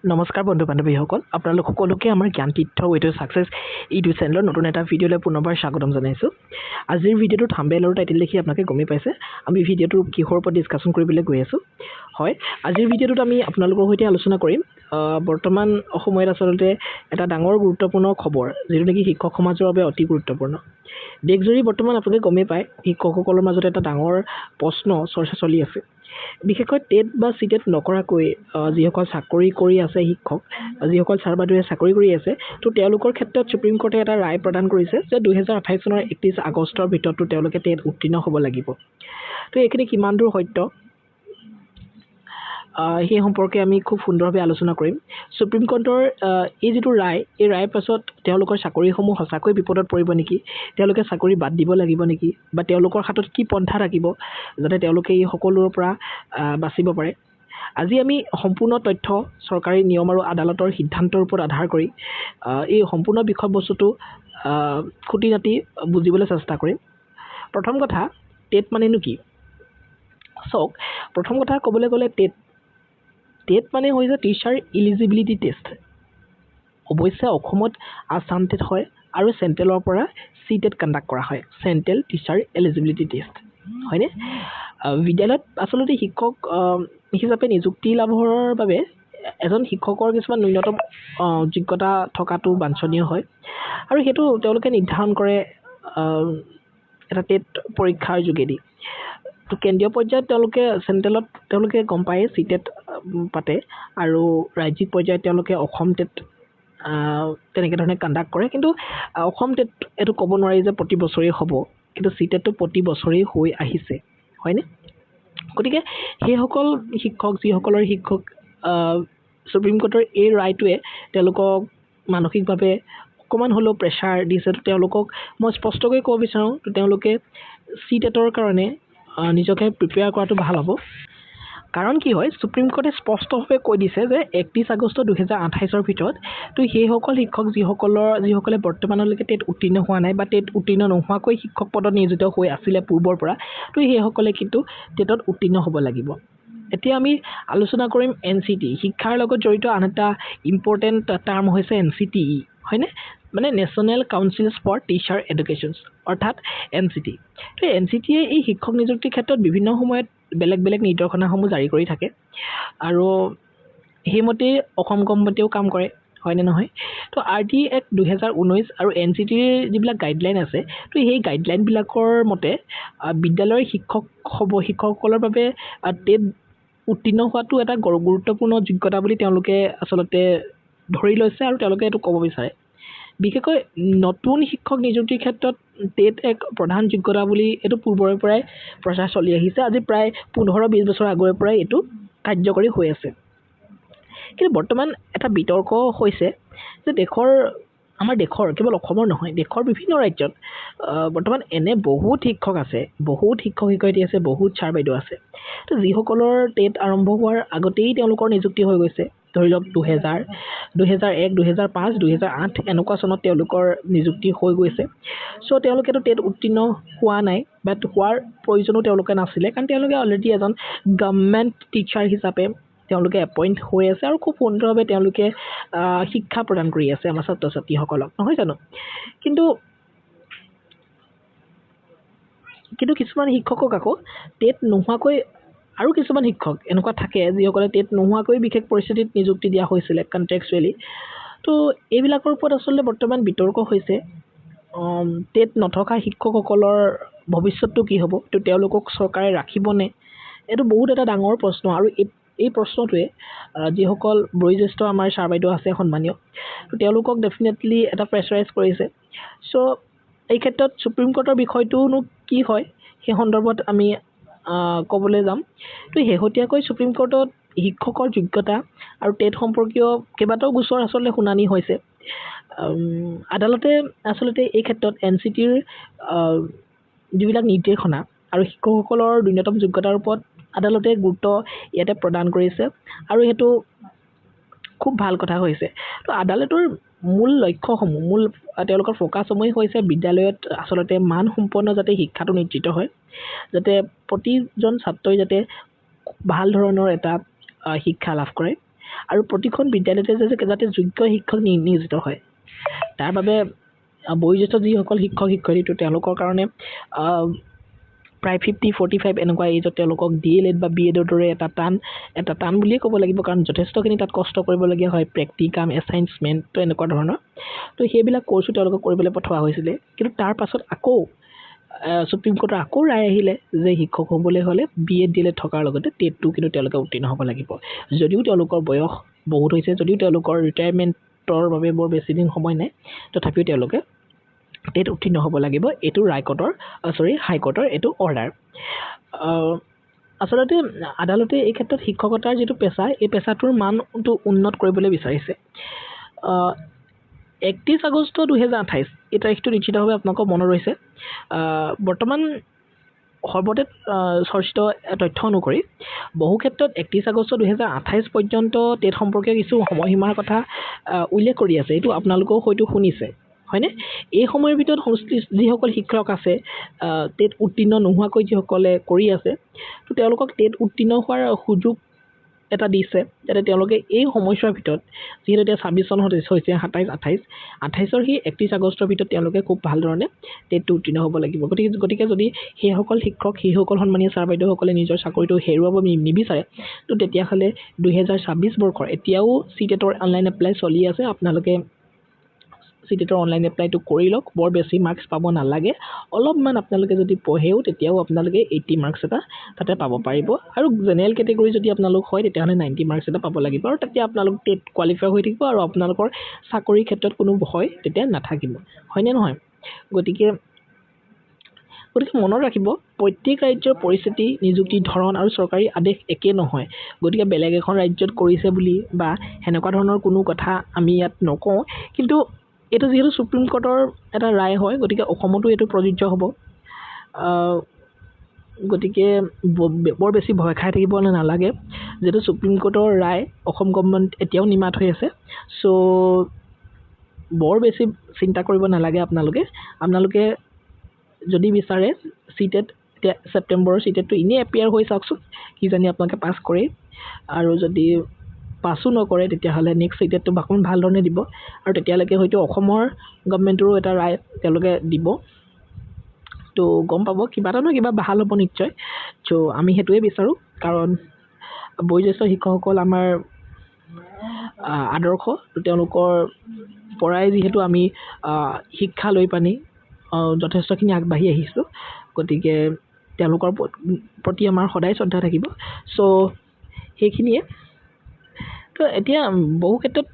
নমস্কাৰ বন্ধু বান্ধৱীসকল, আপোনালোক সকলোকে আমাৰ জ্ঞান তীৰ্থ ৱে টু ছাকচেছ ইউটিউব চেনেলৰ নতুন এটা ভিডিঅ'লৈ পুনৰবাৰ স্বাগতম জনাইছোঁ। আজিৰ ভিডিঅ'টো থাম্বনেইল আৰু টাইটেল দেখি আপোনালোকে গমেই পাইছে আমি ভিডিঅ'টোৰ কিহৰ ওপৰত ডিছকাশ্যন কৰিবলৈ গৈ আছোঁ। হয়, আজিৰ ভিডিঅ'টোত আমি আপোনালোকৰ সৈতে আলোচনা কৰিম বৰ্তমান সময়ত আচলতে এটা ডাঙৰ গুৰুত্বপূৰ্ণ খবৰ, যিটো নেকি শিক্ষক সমাজৰ বাবে অতি গুৰুত্বপূৰ্ণ। দেশজুৰি বৰ্তমান আপোনালোকে গমেই পায় শিক্ষকসকলৰ মাজত এটা ডাঙৰ প্ৰশ্ন চৰ্চা চলি আছে। বিশেষকৈ টেট বা চিটেট নকৰাকৈ যিসকল চাকৰি কৰি আছে শিক্ষক, যিসকল ছাৰ বাইদেৱে চাকৰি কৰি আছে, তো তেওঁলোকৰ ক্ষেত্ৰত সুপ্ৰিম কোৰ্টে এটা ৰায় প্ৰদান কৰিছে যে 2028 চনৰ 31 আগষ্টৰ ভিতৰতো তেওঁলোকে টেট উত্তীৰ্ণ হ'ব লাগিব। তো এইখিনি কিমান দূৰ সত্য সেই সম্পৰ্কে আমি খুব সুন্দৰভাৱে আলোচনা কৰিম। সুপ্ৰিম কোৰ্টৰ এই যিটো ৰায়, এই ৰায়ৰ পাছত তেওঁলোকৰ চাকৰিসমূহ সঁচাকৈ বিপদত পৰিব নেকি, তেওঁলোকে চাকৰি বাদ দিব লাগিব নেকি, বা তেওঁলোকৰ হাতত কি পন্থা থাকিব যাতে তেওঁলোকে এই সকলোৰ পৰা বাচিব পাৰে। আজি আমি সম্পূৰ্ণ তথ্য, চৰকাৰী নিয়ম আৰু আদালতৰ সিদ্ধান্তৰ ওপৰত আধাৰ কৰি এই সম্পূৰ্ণ বিষয়বস্তুটো খুঁটি নাটি বুজিবলৈ চেষ্টা কৰিম। প্ৰথম কথা, টেট মানেনো কি? চাওক, প্ৰথম কথা ক'বলৈ গ'লে টেট মানে হৈছে টিচাৰ ইলিজিবিলিটি টেষ্ট। অৱশ্যে অসমত আছাম টেট হয় আৰু চেণ্ট্ৰেলৰ পৰা চি টেট কণ্ডাক্ট কৰা হয়, চেণ্ট্ৰেল টিচাৰ এলিজিবিলিটি টেষ্ট, হয়নে? বিদ্যালয়ত আচলতে শিক্ষক হিচাপে নিযুক্তি লাভৰ বাবে এজন শিক্ষকৰ কিছুমান ন্যূনতম যোগ্যতা থকাটো বাঞ্ছনীয় হয়, আৰু সেইটো তেওঁলোকে নিৰ্ধাৰণ কৰে এটা টেট পৰীক্ষাৰ যোগেদি। তো কেন্দ্ৰীয় পৰ্যায়ত চেণ্ট্ৰেলত তেওঁলোকে গম পায় চি টেট পাতে, আৰু ৰাজ্যিক পৰ্যায়ত তেওঁলোকে অসম টেট তেনেকৈ ধৰণে কণ্ডাক্ট কৰে। কিন্তু অসম টেট এইটো ক'ব নোৱাৰি যে প্ৰতি বছৰেই হ'ব, কিন্তু চি টেটটো প্ৰতি বছৰেই হৈ আহিছে, হয়নে? গতিকে সেইসকল শিক্ষক, যিসকলৰ শিক্ষক সুপ্ৰিম কোৰ্টৰ এই ৰায়টোৱে তেওঁলোকক মানসিকভাৱে অকণমান হ'লেও প্ৰেছাৰ দিছে, তো তেওঁলোকক মই স্পষ্টকৈ ক'ব বিচাৰোঁ, তো তেওঁলোকে চি টেটৰ কাৰণে নিজকে প্ৰিপেয়াৰ কৰাটো ভাল হ'ব। কাৰণ কি হয়, সুপ্ৰিম কোৰ্টে স্পষ্টভাৱে কৈ দিছে যে 31 আগষ্ট 2028 ভিতৰত তো সেইসকল শিক্ষক যিসকলে বৰ্তমানলৈকে টেট উত্তীৰ্ণ হোৱা নাই বা টেট উত্তীৰ্ণ নোহোৱাকৈ শিক্ষক পদত নিয়োজিত হৈ আছিলে পূৰ্বৰ পৰা, তো সেইসকলে কিন্তু টেটত উত্তীৰ্ণ হ'ব লাগিব। এতিয়া আমি আলোচনা কৰিম NCT, শিক্ষাৰ লগত জড়িত আন এটা ইম্পৰ্টেণ্ট টাৰ্ম হৈছে NCTE, হয়নে? মানে নেশ্যনেল কাউন্সিলছ ফৰ টিচাৰ এডুকেশ্যন, অৰ্থাৎ NCT। তো NCTয়ে এই শিক্ষক নিযুক্তিৰ ক্ষেত্ৰত বিভিন্ন সময়ত বেলেগ বেলেগ নিৰ্দেশনাসমূহ জাৰি কৰি থাকে, আৰু সেইমতেই অসম গভৰ্ণমেণ্টেও কাম কৰে, হয়নে নহয়? তো RT Act 2019 আৰু NCTৰ যিবিলাক গাইডলাইন আছে, তো সেই গাইডলাইনবিলাকৰ মতে বিদ্যালয়ৰ শিক্ষকসকলৰ বাবে টেট উত্তীৰ্ণ হোৱাটো এটা গুৰুত্বপূৰ্ণ যোগ্যতা বুলি তেওঁলোকে আচলতে ধৰি লৈছে, আৰু তেওঁলোকে এইটো ক'ব বিচাৰে। বিশেষকৈ নতুন শিক্ষক নিযুক্তিৰ ক্ষেত্ৰত টেট এক প্ৰধান যোগ্যতা বুলি এইটো পূৰ্বৰে পৰাই প্ৰচাৰ চলি আহিছে। আজি প্ৰায় 15-20 বছৰ আগৰে পৰাই এইটো কাৰ্যকৰী হৈ আছে। কিন্তু বৰ্তমান এটা বিতৰ্ক হৈছে যে আমাৰ দেশৰ, কেৱল অসমৰ নহয়, দেশৰ বিভিন্ন ৰাজ্যত বৰ্তমান এনে বহুত শিক্ষক আছে, বহুত শিক্ষক শিক্ষয়িত্ৰী আছে, বহুত ছাৰ বাইদেউ আছে, তো যিসকলৰ টেট আৰম্ভ হোৱাৰ আগতেই তেওঁলোকৰ নিযুক্তি হৈ গৈছে। ধৰি লওক 2000, 2001, 2005, 2008 এনেকুৱা চনত তেওঁলোকৰ নিযুক্তি হৈ গৈছে। চ' তেওঁলোকেতো টেট উত্তীৰ্ণ হোৱা নাই, বাট হোৱাৰ প্ৰয়োজনো তেওঁলোকে নাছিলে, কাৰণ তেওঁলোকে অলৰেডি এজন গভৰ্ণমেণ্ট টিচাৰ হিচাপে তেওঁলোকে এপইণ্ট হৈ আছে, আৰু খুব সুন্দৰভাৱে তেওঁলোকে শিক্ষা প্ৰদান কৰি আছে আমাৰ ছাত্ৰ ছাত্ৰীসকলক, নহয় জানো? কিন্তু কিছুমান শিক্ষকক আকৌ টেট নোহোৱাকৈ, আৰু কিছুমান শিক্ষক এনেকুৱা থাকে যিসকলে টেট নোহোৱাকৈ বিশেষ পৰিস্থিতিত নিযুক্তি দিয়া হৈছিলে কণ্ট্ৰেকচুৱেলি। তো এইবিলাকৰ ওপৰত আচলতে বৰ্তমান বিতৰ্ক হৈছে। টেট নথকা শিক্ষকসকলৰ ভৱিষ্যতটো কি হ'ব, তো তেওঁলোকক চৰকাৰে ৰাখিবনে? এইটো বহুত এটা ডাঙৰ প্ৰশ্ন, আৰু এই প্ৰশ্নটোৱে যিসকল বয়োজ্যেষ্ঠ আমাৰ ছাৰ বাইদেউ আছে সন্মানীয়, তো তেওঁলোকক ডেফিনেটলি এটা প্ৰেছাৰাইজ কৰিছে। চ' এই ক্ষেত্ৰত সুপ্ৰিম কোৰ্টৰ বিষয়টোনো কি হয়, সেই সন্দৰ্ভত আমি ক'বলৈ যাম। তো শেহতীয়াকৈ সুপ্ৰিম কোৰ্টত শিক্ষকৰ যোগ্যতা আৰু টেট সম্পৰ্কীয় কেইবাটাও গোচৰ আচলতে শুনানি হৈছে। আদালতে আচলতে এই ক্ষেত্ৰত NCTৰ যিবিলাক নিৰ্দেশনা আৰু শিক্ষকসকলৰ ন্যূনতম যোগ্যতাৰ ওপৰত আদালতে গুৰুত্ব ইয়াতে প্ৰদান কৰিছে, আৰু সেইটো খুব ভাল কথা হৈছে। তো আদালতৰ মূল লক্ষ্যসমূহ, তেওঁলোকৰ ফ'কাছসমূহ হৈছে বিদ্যালয়ত আচলতে মানসম্পন্ন যাতে শিক্ষাটো নিশ্চিত হয়, যাতে প্ৰতিজন ছাত্ৰই যাতে ভাল ধৰণৰ এটা শিক্ষা লাভ কৰে, আৰু প্ৰতিখন বিদ্যালয়তে যাতে যোগ্য শিক্ষক নিয়োজিত হয় তাৰ বাবে বয়োজ্যেষ্ঠ যিসকল শিক্ষক শিক্ষয়িত্ৰী তেওঁলোকৰ কাৰণে প্ৰায় 50-45 এনেকুৱা এজত তেওঁলোকক DLED বা BEdৰ দৰে এটা টান বুলিয়ে ক'ব লাগিব কাৰণ যথেষ্টখিনি তাত কষ্ট কৰিবলগীয়া হয় প্ৰেক্টিকাম এছাইনমেণ্ট তো এনেকুৱা ধৰণৰ তো সেইবিলাক কৰ্চো তেওঁলোকক কৰিবলৈ পঠোৱা হৈছিলে কিন্তু তাৰ পাছত আকৌ সুপ্ৰিম কোৰ্টৰ আকৌ ৰায় আহিলে যে শিক্ষক হ'বলৈ হ'লে BEd DLED থকাৰ লগতে টেটটো কিন্তু তেওঁলোকে উত্তীৰ্ণ হ'ব লাগিব যদিও তেওঁলোকৰ বয়স বহুত হৈছে যদিও তেওঁলোকৰ ৰিটায়াৰমেণ্টৰ বাবে বৰ বেছি দিন সময় নাই তথাপিও তেওঁলোকে টেট উত্তীৰ্ণ হ'ব লাগিব এইটো হাইকোৰ্টৰ এইটো অৰ্ডাৰ আচলতে আদালতে এই ক্ষেত্ৰত শিক্ষকতাৰ যিটো পেছা এই পেছাটোৰ মানটো উন্নত কৰিবলৈ বিচাৰিছে 31 আগষ্ট 2028 এই তাৰিখটো নিশ্চিতভাৱে আপোনালোকৰ মনত ৰৈছে বৰ্তমান সৰ্বতে চৰ্চিত তথ্য অনুসৰি বহু ক্ষেত্ৰত 31 আগষ্ট 2028 পৰ্যন্ত টেট সম্পৰ্কীয় কিছু সময়সীমাৰ কথা উল্লেখ কৰি আছে এইটো আপোনালোকেও হয়তো শুনিছে হয়নে এই সময়ৰ ভিতৰত সংশ্লিষ্ট যিসকল শিক্ষক আছে টেট উত্তীৰ্ণ নোহোৱাকৈ যিসকলে কৰি আছে তো তেওঁলোকক টেট উত্তীৰ্ণ হোৱাৰ সুযোগ এটা দিছে যাতে তেওঁলোকে এই সময়ছোৱাৰ ভিতৰত যিহেতু এতিয়া 26 চন হৈছে 27-28 সেই 31 আগষ্টৰ ভিতৰত তেওঁলোকে খুব ভাল ধৰণে টেটটো উত্তীৰ্ণ হ'ব লাগিব গতিকে যদি সেইসকল শিক্ষক সেইসকল সন্মানীয় ছাৰ বাইদেউসকলে নিজৰ চাকৰিটো হেৰুৱাব নিবিচাৰে তো তেতিয়াহ'লে 2026 বৰ্ষৰ এতিয়াও চিটেটৰ অনলাইন এপ্লাই চলি আছে আপোনালোকে চিটেটৰ অনলাইন এপ্লাইটো কৰি লওক বৰ বেছি মাৰ্কছ পাব নালাগে অলপমান আপোনালোকে যদি পঢ়েও তেতিয়াও আপোনালোকে 80 মাৰ্কছ এটা তাতে পাব পাৰিব আৰু জেনেৰেল কেটেগৰী যদি আপোনালোক হয় তেতিয়াহ'লে 90 মাৰ্কছ এটা পাব লাগিব আৰু তেতিয়া আপোনালোক টেট কোৱালিফাই হৈ থাকিব আৰু আপোনালোকৰ চাকৰিৰ ক্ষেত্ৰত কোনো ভয় তেতিয়া নাথাকিব হয়নে নহয় গতিকে মনত ৰাখিব প্ৰত্যেক ৰাজ্যৰ পৰিস্থিতি নিযুক্তিৰ ধৰণ আৰু চৰকাৰী আদেশ একে নহয় গতিকে বেলেগ এখন ৰাজ্যত কৰিছে বুলি বা সেনেকুৱা ধৰণৰ কোনো কথা আমি ইয়াত নকওঁ কিন্তু এইটো যিহেতু সুপ্ৰিম কোৰ্টৰ এটা ৰায় হয় গতিকে অসমতো এইটো প্ৰযোজ্য হ'ব গতিকে বৰ বেছি ভয় খাই থাকিব নালাগে যিহেতু সুপ্ৰিম কোৰ্টৰ ৰায় অসম গভৰ্ণমেণ্ট এতিয়াও নিমাত হৈ আছে চ' বৰ বেছি চিন্তা কৰিব নালাগে আপোনালোকে যদি বিচাৰে চিটেট এতিয়া ছেপ্টেম্বৰৰ চিটেটটো এনেই এপিয়াৰ হৈ চাওকচোন কিজানি আপোনালোকে পাছ কৰে আৰু যদি পাছো নকৰে তেতিয়াহ'লে নেক্সট চিটেটটো অকণমান ভাল ধৰণে দিব আৰু তেতিয়ালৈকে হয়তো অসমৰ গভৰ্ণমেণ্টৰো এটা ৰায় তেওঁলোকে দিব তো গম পাব কিবা এটা নহয় কিবা ভাল হ'ব নিশ্চয় চ' আমি সেইটোৱে বিচাৰোঁ কাৰণ বয়োজ্যেষ্ঠ শিক্ষকসকল আমাৰ আদৰ্শ তেওঁলোকৰ পৰাই যিহেতু আমি শিক্ষা লৈ পানি যথেষ্টখিনি আগবাঢ়ি আহিছোঁ গতিকে তেওঁলোকৰ প্ৰতি আমাৰ সদায় শ্ৰদ্ধা থাকিব চ' সেইখিনিয়ে তো এতিয়া বহু ক্ষেত্ৰত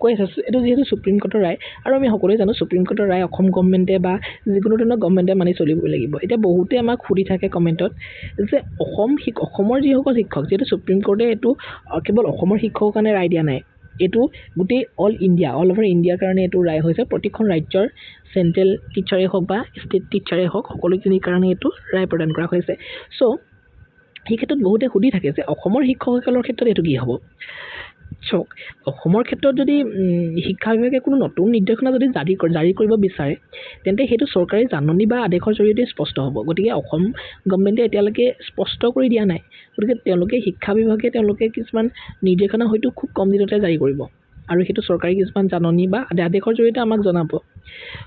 কৈ আছে এইটো যিহেতু সুপ্ৰিম কোৰ্টৰ ৰায় আৰু আমি সকলোৱে জানো সুপ্ৰিম কোৰ্টৰ ৰায় অসম গভৰ্ণমেণ্টে বা যিকোনো ধৰণৰ গভৰ্ণমেণ্টে মানি চলিবই লাগিব এতিয়া বহুতে আমাক সুধি থাকে কমেণ্টত যে অসমৰ যিসকল শিক্ষক যিহেতু সুপ্ৰিম কোৰ্টে এইটো কেৱল অসমৰ শিক্ষকৰ কাৰণে ৰায় দিয়া নাই এইটো গোটেই অল অভাৰ ইণ্ডিয়াৰ কাৰণে এইটো ৰায় হৈছে প্ৰতিখন ৰাজ্যৰ চেণ্ট্ৰেল টিচাৰে হওক বা ষ্টেট টিচাৰে হওক সকলোখিনিৰ কাৰণে এইটো ৰায় প্ৰদান কৰা হৈছে চ' সেই ক্ষেত্ৰত বহুতে সুধি থাকে যে অসমৰ শিক্ষকসকলৰ ক্ষেত্ৰত এইটো কি হ'ব চাওক অসমৰ ক্ষেত্ৰত যদি শিক্ষা বিভাগে কোনো নতুন নিৰ্দেশনা যদি জাৰি কৰিব বিচাৰে তেন্তে সেইটো চৰকাৰী জাননী বা আদেশৰ জৰিয়তে স্পষ্ট হ'ব গতিকে অসম গভৰ্ণমেণ্টে এতিয়ালৈকে স্পষ্ট কৰি দিয়া নাই গতিকে তেওঁলোকে শিক্ষা বিভাগে তেওঁলোকে কিছুমান নিৰ্দেশনা হয়তো খুব কম দিনতে জাৰি কৰিব আৰু সেইটো চৰকাৰী কিছুমান জাননী বা আদেশৰ জৰিয়তে আমাক জনাব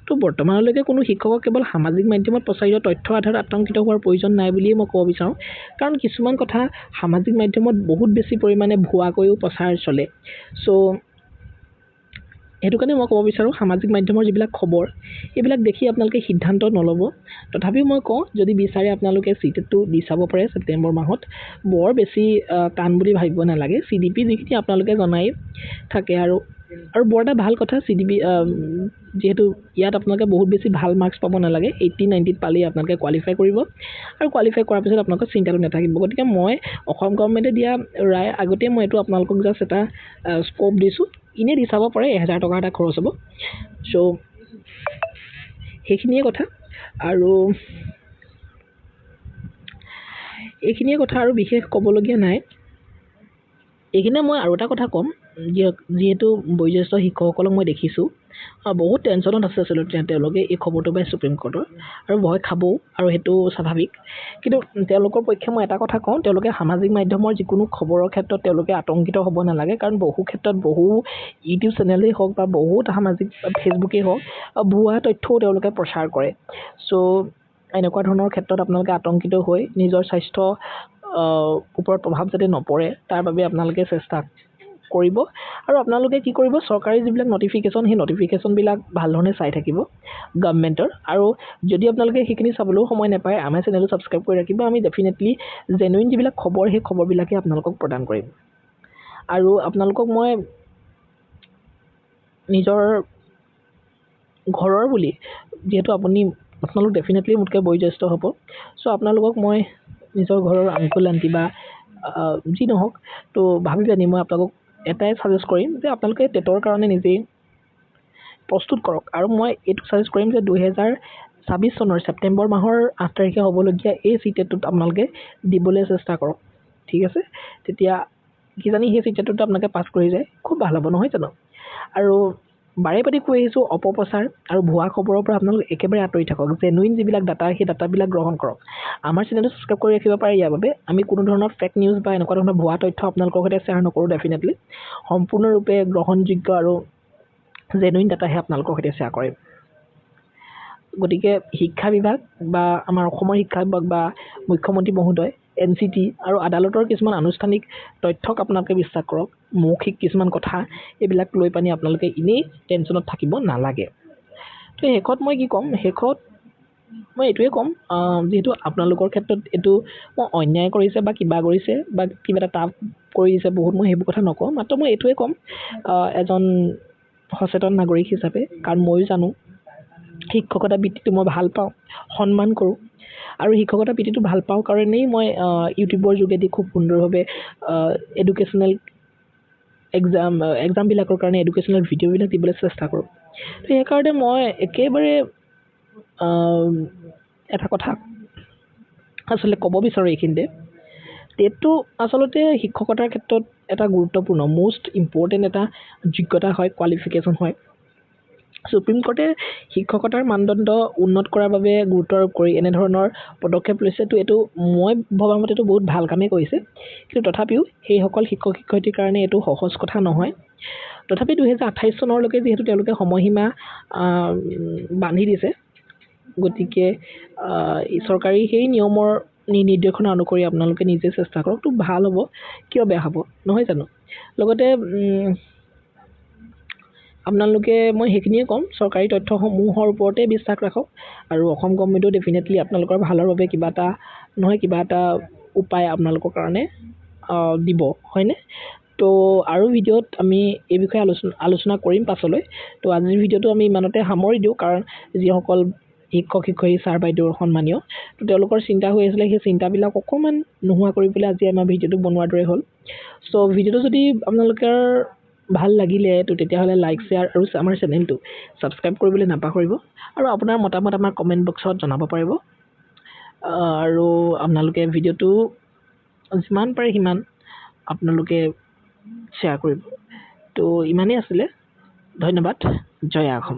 তো বৰ্তমানলৈকে কোনো শিক্ষকক কেৱল সামাজিক মাধ্যমত প্ৰচাৰিত তথ্য আধাৰত আতংকিত হোৱাৰ প্ৰয়োজন নাই বুলিয়ে মই ক'ব বিচাৰোঁ কাৰণ কিছুমান কথা সামাজিক মাধ্যমত বহুত বেছি পৰিমাণে ভুৱাকৈও প্ৰচাৰ চলে চ' সেইটো কাৰণে মই ক'ব বিচাৰোঁ সামাজিক মাধ্যমৰ যিবিলাক খবৰ এইবিলাক দেখি আপোনালোকে সিদ্ধান্ত নল'ব তথাপিও মই কওঁ যদি বিচাৰে আপোনালোকে চিটেটটো দি চাব পাৰে ছেপ্টেম্বৰ মাহত বৰ বেছি টান বুলি ভাবিব নালাগে CDP যিখিনি আপোনালোকে জনাই থাকে আৰু বৰ এটা ভাল কথা CDP যিহেতু ইয়াত আপোনালোকে বহুত বেছি ভাল মাৰ্কছ পাব নালাগে 80-90 পালেই আপোনালোকে কোৱালিফাই কৰিব আৰু কোৱালিফাই কৰাৰ পিছত আপোনালোকৰ চিন্তাটো নাথাকিব গতিকে মই অসম গভৰ্ণমেণ্টে দিয়া ৰায় আগতে মই এইটো আপোনালোকক জাষ্ট এটা স্ক'প দিছোঁ এনেই দি চাব পাৰে 1000 টকা এটা খৰচ হ'ব চ' সেইখিনিয়ে কথা আৰু এইখিনিয়ে কথা আৰু বিশেষ ক'বলগীয়া নাই এইখিনিয়ে মই আৰু এটা কথা ক'ম যিহেতু বয়োজ্যেষ্ঠ শিক্ষকসকলক মই দেখিছোঁ বহুত টেনশ্যনত আছে আচলতে তেওঁলোকে এই খবৰটো পাই সুপ্ৰিম কোৰ্টৰ আৰু ভয় খাবও আৰু সেইটো স্বাভাৱিক কিন্তু তেওঁলোকৰ পক্ষে মই এটা কথা কওঁ তেওঁলোকে সামাজিক মাধ্যমৰ যিকোনো খবৰৰ ক্ষেত্ৰত তেওঁলোকে আতংকিত হ'ব নালাগে কাৰণ বহু ক্ষেত্ৰত বহু ইউটিউব চেনেলেই হওক বা বহুত সামাজিক ফেচবুকেই হওক ভুৱা তথ্যও তেওঁলোকে প্ৰচাৰ কৰে চ' এনেকুৱা ধৰণৰ ক্ষেত্ৰত আপোনালোকে আতংকিত হৈ নিজৰ স্বাস্থ্য ওপৰত প্ৰভাৱ যাতে নপৰে তাৰ বাবে আপোনালোকে চেষ্টা কৰিব আৰু আপোনালোকে কি কৰিব চৰকাৰী যিবিলাক নটিফিকেশ্যন সেই নটিফিকেশ্যনবিলাক ভাল ধৰণে চাই থাকিব গভৰ্ণমেণ্টৰ আৰু যদি আপোনালোকে সেইখিনি চাবলৈও সময় নাপায় আমাৰ চেনেলটো ছাবস্ক্ৰাইব কৰি ৰাখিব আমি ডেফিনেটলি জেনুইন যিবিলাক খবৰ সেই খবৰবিলাকে আপোনালোকক প্ৰদান কৰিম আৰু আপোনালোকক মই নিজৰ ঘৰৰ বুলি যিহেতু আপোনালোক ডেফিনেটলি মোতকৈ বয়োজ্যেষ্ঠ হ'ব চ' আপোনালোকক মই নিজৰ ঘৰৰ আংকুল আণ্টি বা যি নহওক তো ভাবি জানি মই আপোনালোকক এটাই ছাজেষ্ট কৰিম যে আপোনালোকে টেটৰ কাৰণে নিজেই প্ৰস্তুত কৰক আৰু মই এইটো ছাজেষ্ট কৰিম যে 2026 চনৰ ছেপ্টেম্বৰ মাহৰ 8 তাৰিখে হ'বলগীয়া এই চিটেটটোত আপোনালোকে দিবলৈ চেষ্টা কৰক ঠিক আছে তেতিয়া কিজানি সেই চিটেটটোত আপোনালোকে পাছ কৰি যায় খুব ভাল হ'ব নহয় জানো আৰু বাৰে পাতি কৈ আহিছোঁ অপপ্ৰচাৰ আৰু ভুৱা খবৰৰ পৰা আপোনালোক একেবাৰে আঁতৰি থাকক জেনুইন যিবিলাক ডাটা সেই ডাটাবিলাক গ্ৰহণ কৰক আমাৰ চেনেলটো ছাবস্ক্ৰাইব কৰি ৰাখিব পাৰে ইয়াৰ বাবে আমি কোনো ধৰণৰ ফেক নিউজ বা এনেকুৱা ধৰণৰ ভুৱা তথ্য আপোনালোকৰ সৈতে শ্বেয়াৰ নকৰোঁ ডেফিনেটলি সম্পূৰ্ণৰূপে গ্ৰহণযোগ্য আৰু জেনুইন ডাটাহে আপোনালোকৰ সৈতে শ্বেয়াৰ কৰিম গতিকে শিক্ষা বিভাগ বা আমাৰ অসমৰ শিক্ষা বিভাগ বা মুখ্যমন্ত্ৰী মহোদয় NCT আৰু আদালতৰ কিছুমান আনুষ্ঠানিক তথ্যক আপোনালোকে বিশ্বাস কৰক মৌখিক কিছুমান কথা এইবিলাক লৈ পানি আপোনালোকে এনেই টেনশ্যনত থাকিব নালাগে তো শেষত মই কি ক'ম শেষত মই এইটোৱে ক'ম যিহেতু আপোনালোকৰ ক্ষেত্ৰত এইটো মই অন্যায় কৰিছে বা কিবা কৰিছে বা কিবা এটা টাপ কৰি দিছে বহুত মই সেইবোৰ কথা নকওঁ মাত্ৰ মই এইটোৱে ক'ম এজন সচেতন নাগৰিক হিচাপে কাৰণ ময়ো জানো শিক্ষকতা বৃত্তিটো মই ভাল পাওঁ সন্মান কৰোঁ আৰু শিক্ষকতা বৃত্তিটো ভাল পাওঁ কাৰণেই মই ইউটিউবৰ যোগেদি খুব সুন্দৰভাৱে এডুকেশ্যনেল এক্সামবিলাকৰ কাৰণে এডুকেশ্যনেল ভিডিঅ'বিলাক দিবলৈ চেষ্টা কৰোঁ তো সেইকাৰণে মই একেবাৰে এটা কথা আচলতে ক'ব বিচাৰোঁ এইখিনিতে টেটটো আচলতে শিক্ষকতাৰ ক্ষেত্ৰত এটা গুৰুত্বপূৰ্ণ মোষ্ট ইম্পৰ্টেণ্ট এটা যোগ্যতা হয় কোৱালিফিকেশ্যন হয় সুপ্ৰিম কোৰ্টে শিক্ষকতাৰ মানদণ্ড উন্নত কৰাৰ বাবে গুৰুত্ব আৰোপ কৰি এনেধৰণৰ পদক্ষেপ লৈছে তো এইটো মই ভবা মতেতো বহুত ভাল কামেই কৰিছে কিন্তু তথাপিও সেইসকল শিক্ষক শিক্ষয়িত্ৰীৰ কাৰণে এইটো সহজ কথা নহয় তথাপি 2028 চনলৈকে যিহেতু তেওঁলোকে সময়সীমা বান্ধি দিছে গতিকে চৰকাৰী সেই নিয়মৰ নিৰ্দেশনা অনুসৰি আপোনালোকে নিজে চেষ্টা কৰক তো ভাল হ'ব কিয় বেয়া হ'ব নহয় জানো লগতে আপোনালোকে মই সেইখিনিয়ে ক'ম চৰকাৰী তথ্যসমূহৰ ওপৰতে বিশ্বাস ৰাখক আৰু অসম গভৰ্ণমেণ্টেও ডেফিনেটলি আপোনালোকৰ ভালৰ বাবে কিবা এটা নহয় কিবা এটা উপায় আপোনালোকৰ কাৰণে দিব হয়নে তো আৰু ভিডিঅ'ত আমি এই বিষয়ে আলোচনা কৰিম পাছলৈ তো আজিৰ ভিডিঅ'টো আমি ইমানতে সামৰি দিওঁ কাৰণ যিসকল শিক্ষক শিক্ষয়িত্ৰী ছাৰ বাইদেউৰ সন্মানীয় তো তেওঁলোকৰ চিন্তা হৈ আছিলে সেই চিন্তাবিলাক অকণমান নোহোৱা কৰি পেলাই আজি আমাৰ ভিডিঅ'টো বনোৱাৰ দৰে হ'ল চ' ভিডিঅ'টো যদি আপোনালোকৰ ভাল লাগিলে তো তেতিয়াহ'লে লাইক শ্বেয়াৰ আৰু আমাৰ চেনেলটো ছাবস্ক্ৰাইব কৰিবলৈ নাপাহৰিব আৰু আপোনাৰ মতামত আমাৰ কমেণ্ট বক্সত জনাব পাৰিব আৰু আপোনালোকে ভিডিঅ'টো যিমান পাৰে সিমান আপোনালোকে শ্বেয়াৰ কৰিব তো ইমানেই আছিলে ধন্যবাদ জয় অসম